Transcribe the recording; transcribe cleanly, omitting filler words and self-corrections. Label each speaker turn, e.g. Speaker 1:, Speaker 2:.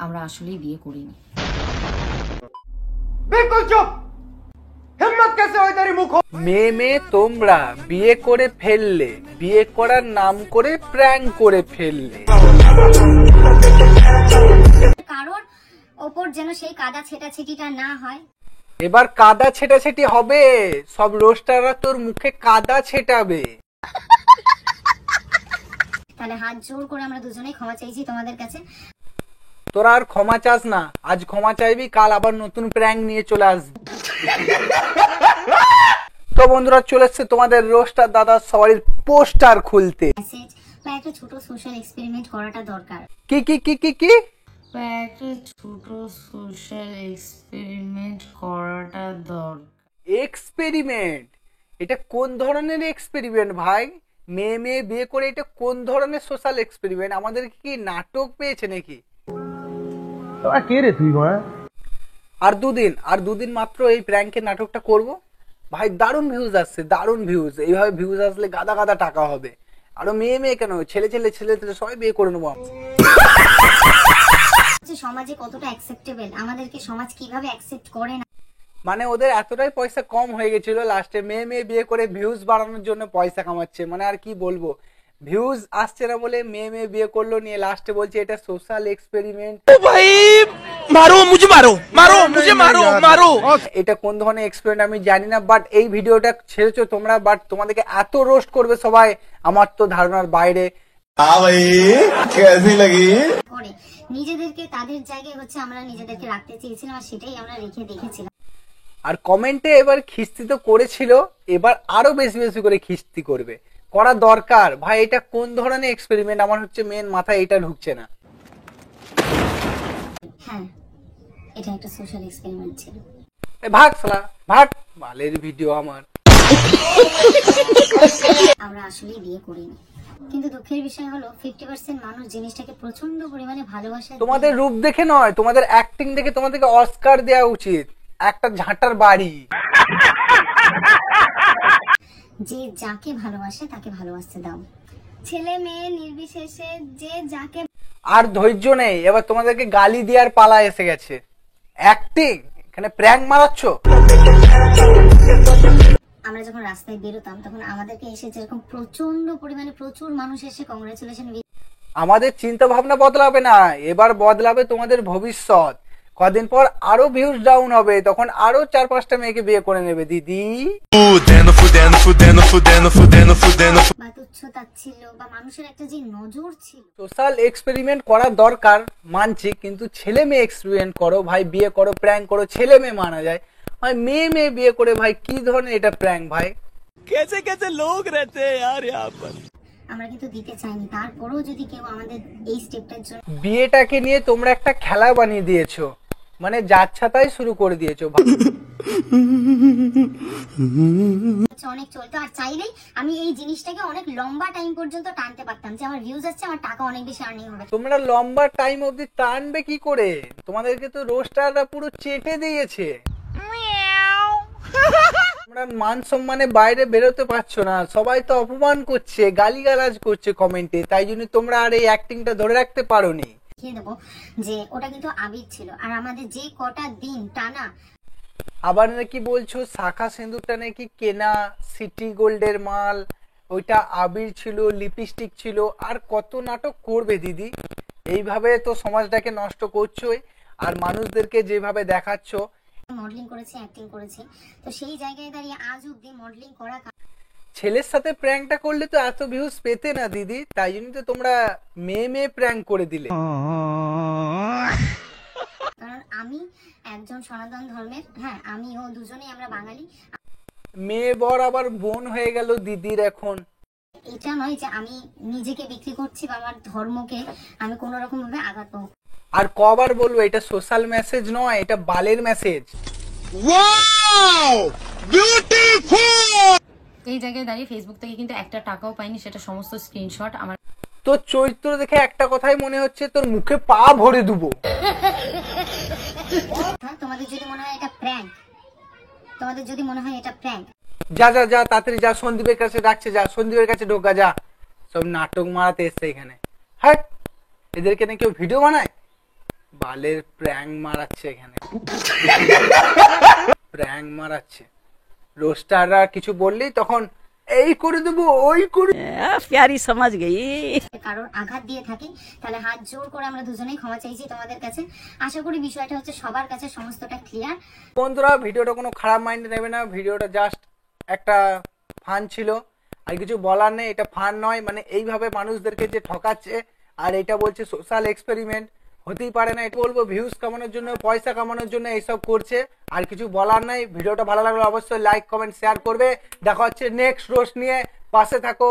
Speaker 1: আমরা আসলেই বিয়ে করিনি।
Speaker 2: बिल्कुल चुप। हिम्मत कैसे हुई तेरी मुंह?
Speaker 3: মেয়ে তোমরা বিয়ে করে ফেললে, বিয়ে করার নাম করে প্র্যাঙ্ক করে ফেললে।
Speaker 4: কারোর ওপর যেন সেই কাদা ছেটাছেটিটা না হয়।
Speaker 3: এবার কাদা ছেটাছেটি হবে, সব রোস্টাররা তোর মুখে কাদা ছেটাবে।
Speaker 4: তাহলে হাত জোর করে আমরা দুজনেই ক্ষমা চাইছি তোমাদের কাছে।
Speaker 3: তোরা আর ক্ষমা চাস না, আজ ক্ষমা চাইবি, কাল আবার নতুন প্র্যাঙ্ক নিয়ে চলে আসবি। তো বন্ধুরা, চলে এসছে তোমাদের রোস্টার দাদা সবারই পোস্টার খুলতে।
Speaker 4: মেসেজ বা একটা ছোট সোশ্যাল এক্সপেরিমেন্ট করাটা দরকার।
Speaker 3: কি কি কি কি কি
Speaker 1: একটা ছোট সোশ্যাল এক্সপেরিমেন্ট করাটা দরকার।
Speaker 3: এক্সপেরিমেন্ট? এটা কোন ধরনের এক্সপেরিমেন্ট ভাই? মেয়ে বিয়ে করে এটা কোন ধরনের সোশ্যাল এক্সপেরিমেন্ট? আমাদের কি নাটক পেয়েছে নাকি? আর দুদিন মাত্র এই প্র্যাঙ্কের নাটকটা করব ভাই। দারুণ ভিউজ আসছে, দারুণ ভিউজ। এইভাবে ভিউজ আসলে গাদা গাদা টাকা হবে। আরো মেয়ে কেন, ছেলে সবাই বিয়ে করে নেবো।
Speaker 4: সমাজে কতটা অ্যাকসেপ্টেবল, আমাদেরকে সমাজ কিভাবে অ্যাকসেপ্ট করে না।
Speaker 3: মানে ওদের এতটাই পয়সা কম হয়ে গেছিল, লাস্টে মেয়ে বিয়ে করে ভিউজ বাড়ানোর জন্য পয়সা কামাচ্ছে। মানে আর কি বলবো, ভিউজ আসছে না বলে মেয়ে বিয়ে করলো, নিয়ে লাস্টে বলছে এটা সোশ্যাল এক্সপেরিমেন্ট।
Speaker 5: ভাই মারো মুঝে, মারো।
Speaker 3: এটা কোন ধরনের এক্সপেরিমেন্ট আমি জানি না, বাট এই ভিডিওটা ছেড়েছো তোমরা, বাট তোমাদেরকে এত রোস্ট করবে সবাই আমার তো ধারণার বাইরে।
Speaker 4: করে নিজেদেরকে তাদের জায়গায় হচ্ছে আমরা নিজেদেরকে রাখতে চেয়েছিলাম, আর সেটাই আমরা রেখে দেখেছিলাম।
Speaker 3: আর কমেন্টে এবার খিস্তি তো করেছিল, এবার আরো বেশি বেশি করে খিস্তি করবে, করা দরকার ভাই। এটা কোন ধরনের এক্সপেরিমেন্ট আমার হচ্ছে মেন মাথায় এটা ঢুকছে না।
Speaker 4: হ্যাঁ, এটা একটা সোশ্যাল এক্সপেরিমেন্ট ছিল।
Speaker 3: ভাগ সালা ভাগ, বালের ভিডিও আমার।
Speaker 4: আমরা আসলেই বিয়ে করিনি, কিন্তু দুঃখের বিষয় হলো 50% মানুষ জিনিসটাকে প্রচন্ড পরিমাণে ভালোবাসে।
Speaker 3: তোমাদের রূপ দেখে নয়, তোমাদের অ্যাক্টিং দেখে তোমাদেরকে অস্কার দেওয়া উচিত, একটা ঝাঁটার বাড়ি।
Speaker 4: যে যাকে ভালোবাসে তাকে ভালোবাসতে দাও, ছেলে মেয়ে নির্বিশেষে যে যাকে।
Speaker 3: আর ধৈর্য নেই, এবার তোমাদেরকে গালি দেওয়ার পালা এসে গেছে। অ্যাক্টিং, এখানে প্র্যাঙ্ক মারাচ্ছ।
Speaker 4: আমরা যখন রাস্তায় বেরোতাম তখন আমাদেরকে এসে যেরকম প্রচন্ড পরিমাণে প্রচুর মানুষ এসে কংগ্রেচুলেশন।
Speaker 3: আমাদের চিন্তা ভাবনা বদলাবে না, এবার বদলাবে তোমাদের ভবিষ্যৎ। কদিন পর আরো ভিউজ ডাউন হবে, তখন আরো 4-5টা মেয়েকে বিয়ে করে নেবে দিদি।
Speaker 4: বা তুচ্ছতা ছিল, বা মানুষের একটা যে নজর ছিল।
Speaker 3: সোশ্যাল এক্সপেরিমেন্ট করা দরকার মানছি, কিন্তু ছেলে মেয়ে এক্সপেরিমেন্ট করো ভাই, বিয়ে করো, প্র্যাঙ্ক করো। ছেলে মেয়ে মানা যায় ভাই, মেয়ে বিয়ে করে ভাই কি ধরনের এটা প্র্যাঙ্ক ভাই?
Speaker 5: कैसे कैसे लोग रहते हैं यार यहाँ पर।
Speaker 4: আমরা কিন্তু দিতে চাইনি, তারপরেও যদি কেউ আমাদের এই স্টেপটার জন্য।
Speaker 3: বিয়েটাকে নিয়ে তোমরা একটা খেলা বানিয়ে দিয়েছো, মানে যাচ্ছাতাই শুরু করে দিয়েছো।
Speaker 4: অনেক চলতো, আর চাইলেই আমি এই জিনিসটাকে অনেক লম্বা টাইম পর্যন্ত টানতে পারতাম, যে আমার ভিউজ আসছে, আমার টাকা অনেক বেশি আর্নিং হবে।
Speaker 3: তোমরা লম্বা টাইম অবধি টানবে কি করে? তোমাদেরকে তো রোস্টাররা পুরো চেটে দিয়েছে। তোমরা মান সম্মানে বাইরে বেরোতে পারছো না, সবাই তো অপমান করছে, গালিগালাজ করছে কমেন্টে, তাই জন্য তোমরা আর এই অ্যাক্টিংটা ধরে রাখতে পারোনি।
Speaker 4: দেখিয়ে দেবো যে ওটা কিন্তু আবির ছিল, আর আমাদের যে কটা দিন টানা।
Speaker 3: আবার নাকি বলছো শাখা সিঁদুরটা নাকি কেনা সিটি গোল্ডের মাল, ওইটা আবির ছিল, লিপস্টিক ছিল, আর কত নাটক করবে দিদি? এইভাবে তো সমাজটাকে নষ্ট করছোই, আর মানুষদেরকে যেভাবে দেখাচ্ছ।
Speaker 4: মডেলিং করেছি, অ্যাক্টিং করেছি, তো সেই জায়গায় দাঁড়িয়ে আজ অব্দি মডেলিং করা।
Speaker 3: ছেলের সাথে প্র্যাঙ্কটা করলে তো এত ভিউজ পেতে না দিদি, তাই জন্য তো তোমরা মেয়ে প্র্যাঙ্ক করে দিলে।
Speaker 4: কারণ আমি একজন সনাতন ধর্মের, হ্যাঁ আমিও, দুজনেই আমরা বাঙালি।
Speaker 3: মেয়ে বর আবার বোন হয়ে গেল দিদির এখন।
Speaker 4: এটা নয় যে আমি নিজেকে বিক্রি করছি বা আমার ধর্মকে আমি কোন রকম ভাবে আঘাত পাবো।
Speaker 3: আর কবার বলবো, এটা সোশ্যাল মেসেজ নয়, এটা বালের মেসেজ।
Speaker 1: এই জায়গায় দাঁড়িয়ে ফেসবুক থেকে কিন্তু একটা টাকাও পাইনি, সেটা সমস্ত স্ক্রিনশট আমার।
Speaker 3: তোর চরিত্র দেখে একটা কথাই মনে হচ্ছে, তোর মুখে পা ভরে দেবো।
Speaker 4: তোমাদের যদি মনে হয় এটা প্র্যাঙ্ক, তোমাদের যদি মনে হয় এটা প্র্যাঙ্ক,
Speaker 3: যা যা যা তাড়াতাড়ি যা, সন্দীপের কাছে ডাকছে, যা সন্দীপের কাছে ঢোকা, যা। সব নাটক মারাতে এসছে এখানে। হ্যাঁ, এদেরকে না কেউ ভিডিও বানায়। বালের প্র্যাঙ্ক মারাচ্ছে এখানে, প্র্যাঙ্ক মারাচ্ছে। রোস্টাররা কিছু বললেই তখন এই করে দেবো ওই করে।
Speaker 6: प्यारी समझ गई।
Speaker 4: কারোর আঘাত দিয়ে থাকে তাহলে হাত জোর করে আমরা দুজনেই ক্ষমা চাইছি তোমাদের কাছে। আশা করি বিষয়টা হচ্ছে সবার কাছে সমস্তটা ক্লিয়ার।
Speaker 3: বন্ধুরা ভিডিওটা কোনো খারাপ মাইন্ডে নেবে না, ভিডিওটা জাস্ট একটা ফান ছিল, আর কিছু বলার নেই। এটা ফান নয়, মানে এইভাবে মানুষদেরকে যে ঠকাচ্ছে আর এটা বলছে সোশ্যাল এক্সপেরিমেন্ট, হতেই পারে না। এটা বলবো ভিউজ কামানোর জন্য, পয়সা কামানোর জন্য এইসব করছে, আর কিছু বলার নাই। ভিডিওটা ভালো লাগলে অবশ্যই লাইক কমেন্ট শেয়ার করবে। দেখা হচ্ছে নেক্সট রোস্ট নিয়ে, পাশে থাকো।